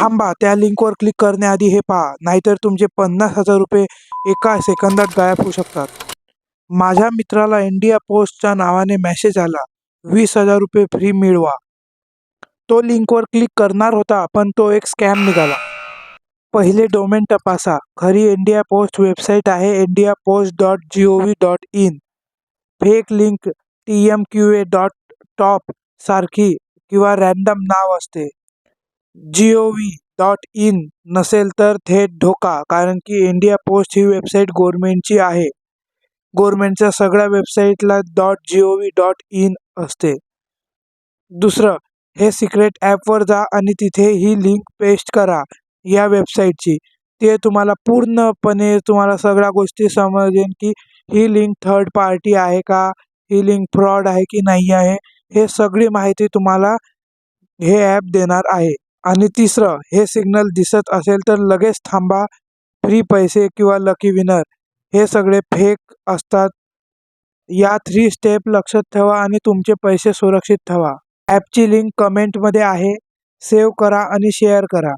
थांबा, त्या लिंकवर क्लिक करण्याआधी हे पहा, नाहीतर तुमचे 50,000 रुपये एका सेकंदात गायब होऊ शकतात. माझ्या मित्राला इंडिया पोस्टच्या नावाने मेसेज आला, 20,000 रुपये फ्री मिळवा. तो लिंकवर क्लिक करणार होता, पण तो एक स्कॅम निघाला. पहिले डोमेन तपासा. खरी इंडिया पोस्ट वेबसाईट आहे indiapost.gov.in. फेक लिंक tmqa.top सारखी किंवा रॅन्डम नाव असते. gov.in नसेल तर थेट धोका, कारण की इंडिया पोस्ट ही वेबसाईट गव्हर्नमेंटची आहे. गव्हर्नमेंटच्या सगळ्या वेबसाईटला .gov.in असते. दुसरं, हे सिक्रेट ॲपवर जा आणि तिथे ही लिंक पेस्ट करा या वेबसाईटची. ते तुम्हाला पूर्णपणे तुम्हाला सगळ्या गोष्टी समजेल की ही लिंक थर्ड पार्टी आहे का, ही लिंक फ्रॉड आहे की नाही आहे, हे सगळी माहिती तुम्हाला हे ॲप देणार आहे. आणि तिसरं, हे सिग्नल दिसत असेल तर लगेच थांबा. फ्री पैसे किंवा लकी विनर हे सगळे फेक असतात. या 3 स्टेप लक्षात ठेवा आणि तुमचे पैसे सुरक्षित ठेवा. ॲपची लिंक कमेंटमध्ये आहे. सेव्ह करा आणि शेअर करा.